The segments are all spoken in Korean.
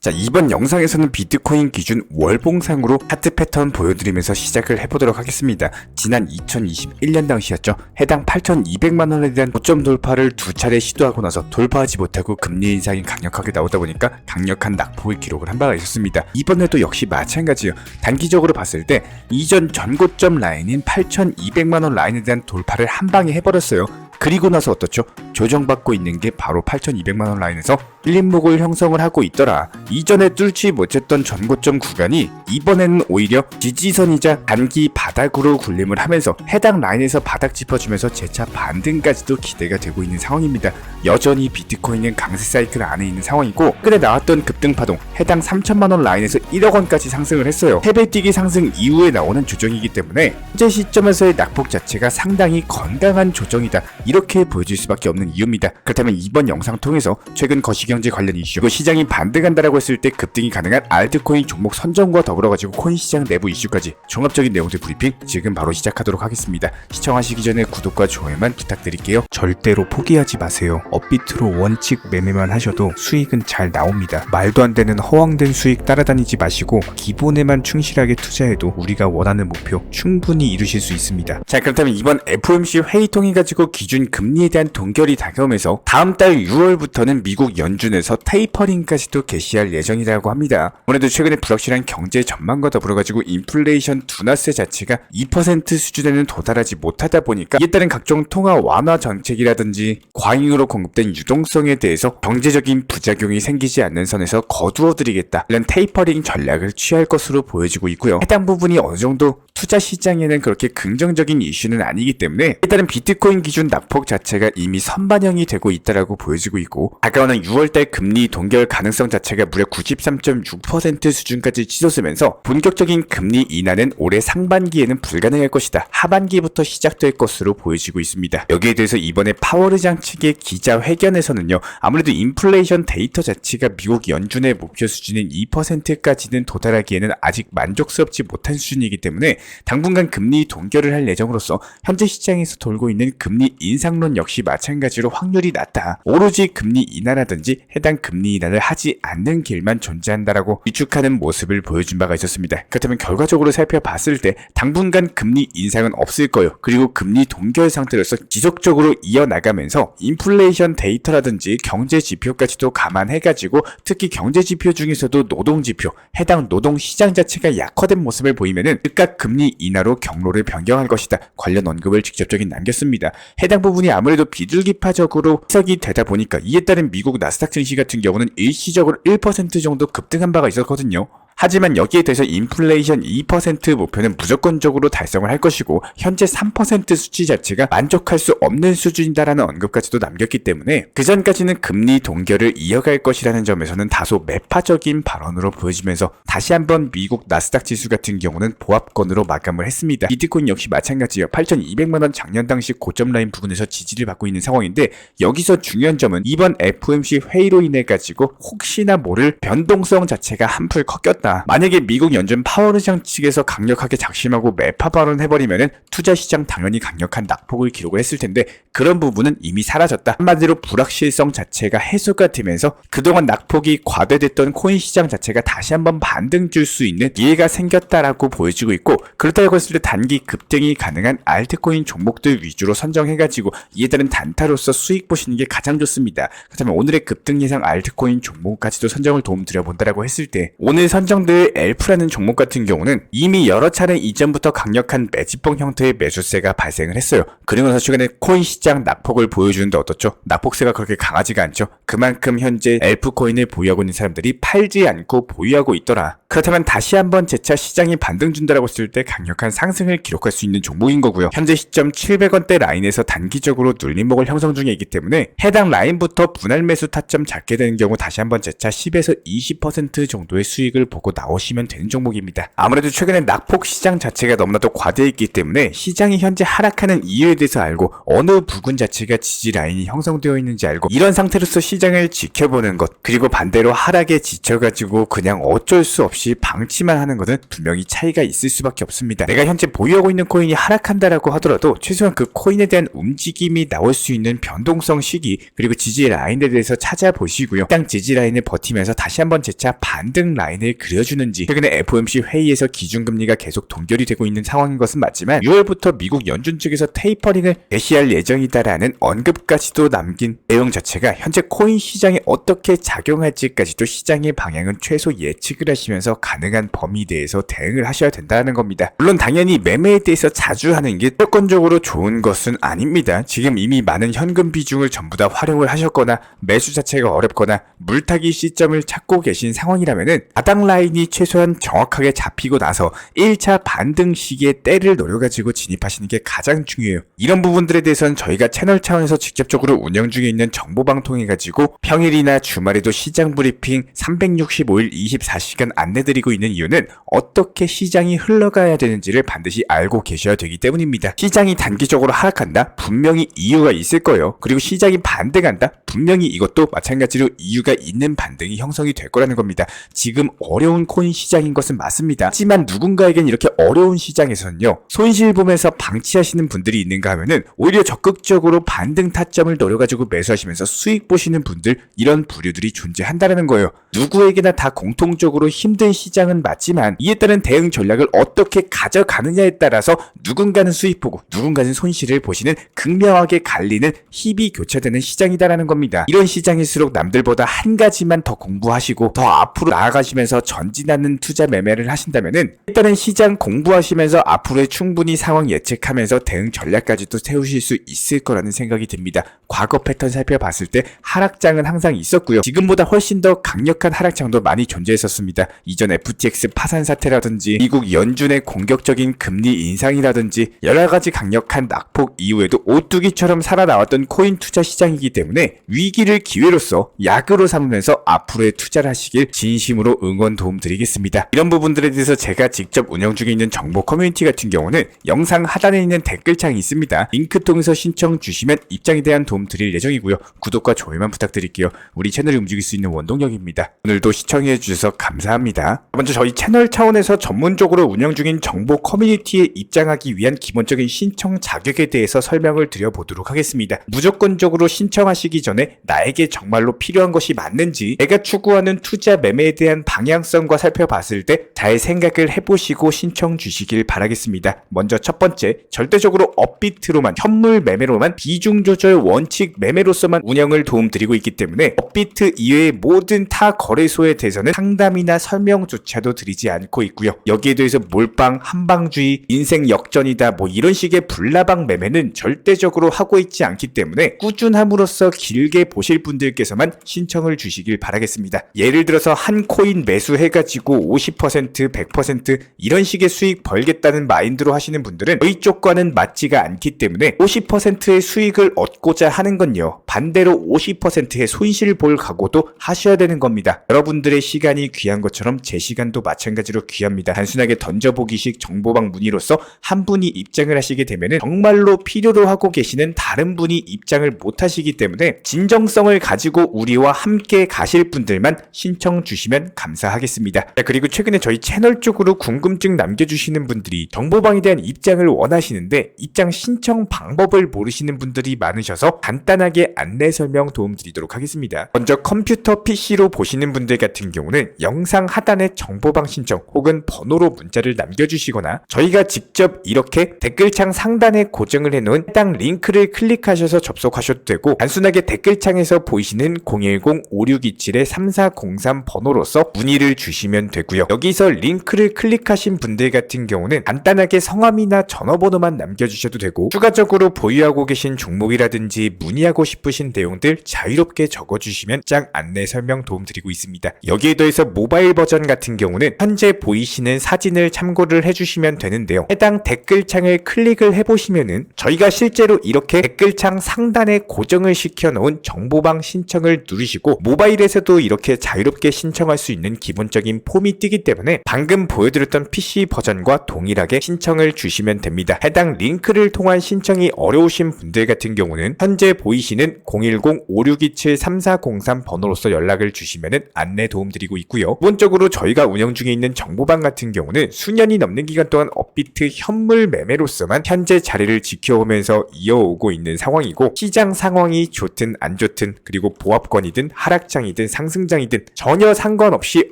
자, 이번 영상에서는 비트코인 기준 월봉상으로 차트 패턴 보여드리면서 시작을 해보도록 하겠습니다. 지난 2021년 당시였죠. 해당 8,200만원에 대한 고점 돌파를 두 차례 시도하고 나서 돌파하지 못하고 금리 인상이 강력하게 나오다 보니까 강력한 낙폭을 기록을 한 바가 있었습니다. 이번에도 역시 마찬가지예요. 단기적으로 봤을 때 이전 전고점 라인인 8,200만원 라인에 대한 돌파를 한 방에 해버렸어요. 그리고 나서 어떻죠? 조정받고 있는 게 바로 8,200만원 라인에서 일림목을 형성을 하고 있더라. 이전에 뚫지 못했던 전고점 구간이 이번에는 오히려 지지선이자 단기 바닥으로 군림을 하면서 해당 라인에서 바닥 짚어주면서 재차 반등까지도 기대가 되고 있는 상황입니다. 여전히 비트코인은 강세 사이클 안에 있는 상황이고, 최근에 나왔던 급등 파동 해당 3천만원 라인에서 1억원까지 상승을 했어요. 3배 뛰기 상승 이후에 나오는 조정이기 때문에 현재 시점에서의 낙폭 자체가 상당히 건강한 조정이다, 이렇게 보여질 수밖에 없는 이유입니다. 그렇다면 이번 영상 통해서 최근 거시경제 관련 이슈, 그리고 시장이 반등한다라고 했을 때 급등이 가능한 알트코인 종목 선정과 더불어가지고 코인 시장 내부 이슈까지 종합적인 내용들 브리핑 지금 바로 시작하도록 하겠습니다. 시청하시기 전에 구독과 좋아요만 부탁드릴게요. 절대로 포기하지 마세요. 업비트로 원칙 매매만 하셔도 수익은 잘 나옵니다. 말도 안 되는 허황된 수익 따라다니지 마시고 기본에만 충실하게 투자해도 우리가 원하는 목표 충분히 이루실 수 있습니다. 자, 그렇다면 이번 FOMC 회의 통해 가지고 기준 금리에 대한 동결이 다가오면서 다음 달 6월부터는 미국 연준에서 테이퍼링까지도 개시할 예정이라고 합니다. 아무래도 최근에 불확실한 경제 전망과 더불어가지고 인플레이션 둔화세 자체가 2% 수준에는 도달하지 못하다 보니까 이에 따른 각종 통화 완화 정책이라든지 과잉으로 공급된 유동성에 대해서 경제적인 부작용이 생기지 않는 선에서 거두어드리겠다, 이런 테이퍼링 전략을 취할 것으로 보여지고 있고요. 해당 부분이 어느 정도 투자 시장에는 그렇게 긍정적인 이슈는 아니기 때문에 일단은 비트코인 기준 낙폭 자체가 이미 선반영이 되고 있다라고 보여지고 있고, 다가오는 6월달 금리 동결 가능성 자체가 무려 93.6% 수준까지 치솟으면서 본격적인 금리 인하는 올해 상반기에는 불가능할 것이다, 하반기부터 시작될 것으로 보여지고 있습니다. 여기에 대해서 이번에 파월 의장 측의 기자회견에서는요, 아무래도 인플레이션 데이터 자체가 미국 연준의 목표 수준인 2%까지는 도달하기에는 아직 만족스럽지 못한 수준이기 때문에 당분간 금리 동결을 할 예정으로서 현재 시장에서 돌고 있는 금리 인상론 역시 마찬가지로 확률이 낮다, 오로지 금리 인하라든지 해당 금리 인하를 하지 않는 길만 존재한다라고 위축하는 모습을 보여준 바가 있었습니다. 그렇다면 결과적으로 살펴봤을 때 당분간 금리 인상은 없을 거예요. 그리고 금리 동결 상태로서 지속적으로 이어나가면서 인플레이션 데이터라든지 경제 지표까지도 감안해가지고 특히 경제 지표 중에서도 노동 지표, 해당 노동 시장 자체가 약화된 모습을 보이면은 즉각 금리 인하로 경로를 변경할 것이다, 관련 언급을 직접적인 남겼습니다. 해당 부분이 아무래도 비둘기파적으로 해석이 되다 보니까 이에 따른 미국 나스닥 증시 같은 경우는 일시적으로 1% 정도 급등한 바가 있었거든요. 하지만 여기에 대해서 인플레이션 2% 목표는 무조건적으로 달성을 할 것이고 현재 3% 수치 자체가 만족할 수 없는 수준이다라는 언급까지도 남겼기 때문에 그전까지는 금리 동결을 이어갈 것이라는 점에서는 다소 매파적인 발언으로 보여지면서 다시 한번 미국 나스닥 지수 같은 경우는 보합권으로 마감을 했습니다. 비트코인 역시 마찬가지예요. 8,200만원 작년 당시 고점 라인 부근에서 지지를 받고 있는 상황인데, 여기서 중요한 점은 이번 FOMC 회의로 인해 가지고 혹시나 모를 변동성 자체가 한풀 꺾였다, 만약에 미국 연준 파월 의장 측에서 강력하게 작심하고 매파 발언을 해버리면은 투자 시장 당연히 강력한 낙폭을 기록을 했을 텐데 그런 부분은 이미 사라졌다. 한마디로 불확실성 자체가 해소가 되면서 그동안 낙폭이 과대됐던 코인 시장 자체가 다시 한번 반등 줄 수 있는 기회가 생겼다라고 보여지고 있고, 그렇다고 했을 때 단기 급등이 가능한 알트코인 종목들 위주로 선정해가지고 이에 따른 단타로서 수익 보시는 게 가장 좋습니다. 그렇다면 오늘의 급등 예상 알트코인 종목까지도 선정을 도움드려본다라고 했을 때 오늘 선정 엘프라는 종목 같은 경우는 이미 여러 차례 이전부터 강력한 매집봉 형태의 매수세가 발생을 했어요. 그리고 나서 최근에 코인 시장 낙폭을 보여주는데 어떻죠? 낙폭세가 그렇게 강하지가 않죠. 그만큼 현재 엘프 코인을 보유하고 있는 사람들이 팔지 않고 보유하고 있더라. 그렇다면 다시 한번 재차 시장이 반등 준다라고 했을 때 강력한 상승을 기록할 수 있는 종목인 거고요. 현재 시점 700원대 라인에서 단기적으로 눌림목을 형성 중에 있기 때문에 해당 라인부터 분할 매수 타점 잡게 되는 경우 다시 한번 재차 10에서 20% 정도의 수익을 보고 보고 나오시면 되는 종목입니다. 아무래도 최근에 낙폭 시장 자체가 너무나도 과대해 있기 때문에 시장이 현재 하락하는 이유에 대해서 알고 어느 부분 자체가 지지 라인이 형성되어 있는지 알고 이런 상태로서 시장을 지켜보는 것, 그리고 반대로 하락에 지쳐가지고 그냥 어쩔 수 없이 방치만 하는 것은 분명히 차이가 있을 수밖에 없습니다. 내가 현재 보유하고 있는 코인이 하락한다라고 하더라도 최소한 그 코인에 대한 움직임이 나올 수 있는 변동성 시기, 그리고 지지 라인에 대해서 찾아보시고요. 땅 지지 라인을 버티면서 다시 한번 재차 반등 라인을 그려주는지. 최근에 FOMC 회의에서 기준금리가 계속 동결이 되고 있는 상황인 것은 맞지만 6월부터 미국 연준 측에서 테이퍼링을 개시할 예정이다라는 언급까지도 남긴 내용 자체가 현재 코인 시장에 어떻게 작용할지까지도 시장의 방향은 최소 예측을 하시면서 가능한 범위 내에서 대응을 하셔야 된다는 겁니다. 물론 당연히 매매에 대해서 자주 하는 게 무조건적으로 좋은 것은 아닙니다. 지금 이미 많은 현금 비중을 전부 다 활용을 하셨거나 매수 자체가 어렵거나 물타기 시점을 찾고 계신 상황이라면은 바닥 라인이 최소한 정확하게 잡히고 나서 1차 반등 시기에 때를 노려가지고 진입하시는 게 가장 중요해요. 이런 부분들에 대해서는 저희가 채널 차원에서 직접적으로 운영 중에 있는 정보방 통해가지고 평일이나 주말에도 시장 브리핑 365일 24시간 안내드리고 있는 이유는 어떻게 시장이 흘러가야 되는지를 반드시 알고 계셔야 되기 때문입니다. 시장이 단기적으로 하락한다? 분명히 이유가 있을 거예요. 그리고 시장이 반등한다? 분명히 이것도 마찬가지로 이유가 있는 반등이 형성이 될 거라는 겁니다. 지금 어려운 코인 시장인 것은 맞습니다. 하지만 누군가에겐 이렇게 어려운 시장에서는요, 손실 보면서 방치하시는 분들이 있는가 하면은 오히려 적극적으로 반등 타점을 노려가지고 매수하시면서 수익 보시는 분들, 이런 부류들이 존재한다는 거예요. 누구에게나 다 공통적으로 힘든 시장은 맞지만 이에 따른 대응 전략을 어떻게 가져가느냐에 따라서 누군가는 수익 보고 누군가는 손실을 보시는 극명하게 갈리는 힙이 교차되는 시장이다라는 겁니다. 이런 시장일수록 남들보다 한 가지만 더 공부하시고 더 앞으로 나아가시면서 전진하는 투자 매매를 하신다면은 일단은 시장 공부하시면서 앞으로의 충분히 상황 예측하면서 대응 전략까지도 세우실 수 있을 거라는 생각이 듭니다. 과거 패턴 살펴봤을 때 하락장은 항상 있었고요. 지금보다 훨씬 더 강력한 하락장도 많이 존재했었습니다. 이전 FTX 파산 사태라든지 미국 연준의 공격적인 금리 인상이라든지 여러가지 강력한 낙폭 이후에도 오뚜기처럼 살아나왔던 코인 투자 시장이기 때문에 위기를 기회로서 약으로 삼으면서 앞으로의 투자를 하시길 진심으로 응원 도움 드리겠습니다. 이런 부분들에 대해서 제가 직접 운영 중에 있는 정보 커뮤니티 같은 경우는 영상 하단에 있는 댓글창이 있습니다. 링크 통해서 신청 주시면 입장에 대한 도움 드릴 예정이고요. 구독과 좋아요만 부탁드릴게요. 우리 채널이 움직일 수 있는 원동력입니다. 오늘도 시청해 주셔서 감사합니다. 먼저 저희 채널 차원에서 전문적으로 운영 중인 정보 커뮤니티에 입장하기 위한 기본적인 신청 자격에 대해서 설명을 드려보도록 하겠습니다. 무조건적으로 신청하시기 전에 나에게 정말로 필요한 것이 맞는지, 내가 추구하는 투자 매매에 대한 방향성과 살펴봤을 때 잘 생각을 해보시고 신청 주시길 바라겠습니다. 먼저 첫 번째, 절대적으로 업비트로만, 현물 매매로만, 비중 조절 원칙 매매로서만 운영을 도움드리고 있기 때문에 업비트 이외의 모든 타 거래소에 대해서는 상담이나 설명조차도 드리지 않고 있고요. 여기에 대해서 몰빵, 한방주의, 인생 역전이다 뭐 이런 식의 불나방 매매는 절대적으로 하고 있지 않기 때문에 꾸준함으로써 길게 보실 분들께서만 신청을 주시길 바라겠습니다. 예를 들어서 한 코인 매수해가지고 50%, 100% 이런 식의 수익 벌겠다는 마인드로 하시는 분들은 저희 쪽과는 맞지가 않기 때문에 50%의 수익을 얻고자 하는 건요, 반대로 50%의 손실을 볼 각오도 하셔야 되는 겁니다. 여러분들의 시간이 귀한 것처럼 제 시간도 마찬가지로 귀합니다. 단순하게 던져보기식 정보방 문의로서 한 분이 입장을 하시게 되면 정말로 필요로 하고 계시는 다른 분이 입장을 못 하시기 때문에 진정성을 가지고 우리와 함께 가실 분들만 신청 주시면 감사하겠습니다. 자, 그리고 최근에 저희 채널 쪽으로 궁금증 남겨주시는 분들이 정보방에 대한 입장을 원하시는데 입장 신청 방법을 모르시는 분들이 많으셔서 간단하게 안내 설명 도움드리도록 하겠습니다. 먼저 컴퓨터 PC로 보시는 분들 같은 경우는 영상 하단에 정보방 신청 혹은 번호로 문자를 남겨주시거나 저희가 직접 이렇게 댓글창 상단에 고정을 해놓은 해당 링크를 클릭하셔서 접속하셔도 되고, 단순하게 댓글창에서 보이시는 010-5627-3403 번호로서 문의를 주시면 되고요. 여기서 링크를 클릭하신 분들 같은 경우는 간단하게 성함이나 전화번호만 남겨주셔도 되고, 추가적으로 보유하고 계신 종목이라든지 문의하고 싶으신 내용들 자유롭게 적어주시면 짱 안내 설명 도움드리고 있습니다. 여기에 더해서 모바일 버전 같은 경우는 현재 보이시는 사진을 참고를 해주시면 되는데요. 해당 댓글창을 클릭을 해보시면은 저희가 실제로 이렇게 댓글창 상단에 고정을 시켜놓은 정보방 신청을 누르시고 모바일에서도 이렇게 자유롭게 신청할 수 있는 기본적인 기본적인 폼이 뜨기 때문에 방금 보여드렸던 PC 버전과 동일하게 신청을 주시면 됩니다. 해당 링크를 통한 신청이 어려우신 분들 같은 경우는 현재 보이시는 010-5627-3403 번호로서 연락을 주시면 안내 도움드리고 있고요. 기본적으로 저희가 운영 중에 있는 정보방 같은 경우는 수년이 넘는 기간 동안 업비트 현물 매매로서만 현재 자리를 지켜오면서 이어오고 있는 상황이고, 시장 상황이 좋든 안 좋든 그리고 보합권이든 하락장이든 상승장이든 전혀 상관없이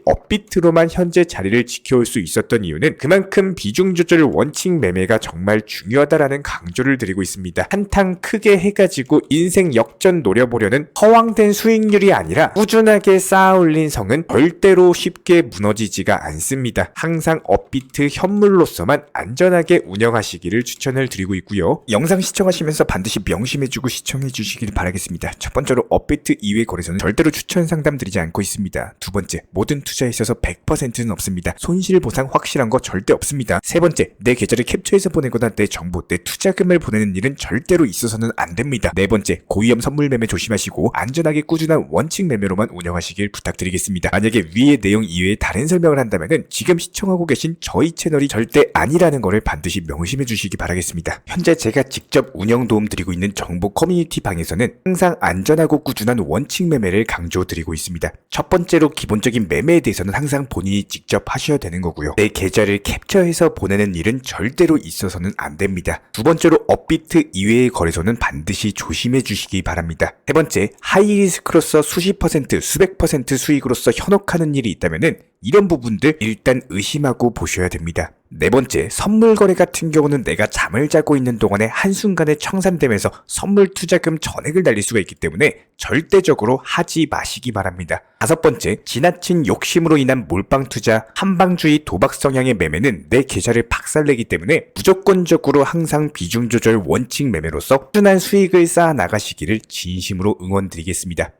업비트로만 현재 자리를 지켜올 수 있었던 이유는 그만큼 비중 조절 원칙 매매가 정말 중요하다라는 강조를 드리고 있습니다. 한탕 크게 해가지고 인생 역전 노려보려는 허황된 수익률이 아니라 꾸준하게 쌓아올린 성은 절대로 쉽게 무너지지가 않습니다. 항상 업비트 현물로서만 안전하게 운영하시기를 추천을 드리고 있고요. 영상 시청하시면서 반드시 명심해주고 시청해주시길 바라겠습니다. 첫 번째로 업비트 이외의 거래소는 절대로 추천 상담 드리지 않고 있습니다. 두 번째, 모든 투자에 있어서 100%는 없습니다. 손실 보상 확실한 거 절대 없습니다. 세 번째, 내 계좌를 캡처해서 보내거나 내 정보, 내 투자금을 보내는 일은 절대로 있어서는 안 됩니다. 네 번째, 고위험 선물 매매 조심하시고 안전하게 꾸준한 원칙 매매로만 운영하시길 부탁드리겠습니다. 만약에 위의 내용 이외에 다른 설명을 한다면 지금 시청하고 계신 저희 채널이 절대 아니라는 것을 반드시 명심해 주시기 바라겠습니다. 현재 제가 직접 운영 도움 드리고 있는 정보 커뮤니티 방에서는 항상 안전하고 꾸준한 원칙 매매를 강조드리고 있습니다. 첫 번째로 기본적인 매매에 대해서는 항상 본인이 직접 하셔야 되는 거고요. 내 계좌를 캡처해서 보내는 일은 절대로 있어서는 안 됩니다. 두 번째로 업비트 이외의 거래소는 반드시 조심해 주시기 바랍니다. 세 번째, 하이리스크로서 수십 퍼센트, 수백 퍼센트 수익으로서 현혹하는 일이 있다면은 이런 부분들 일단 의심하고 보셔야 됩니다. 네 번째, 선물 거래 같은 경우는 내가 잠을 자고 있는 동안에 한순간에 청산되면서 선물 투자금 전액을 날릴 수가 있기 때문에 절대적으로 하지 마시기 바랍니다. 다섯 번째, 지나친 욕심으로 인한 몰빵 투자, 한방주의 도박 성향의 매매는 내 계좌를 박살내기 때문에 무조건적으로 항상 비중 조절 원칙 매매로서 꾸준한 수익을 쌓아 나가시기를 진심으로 응원드리겠습니다.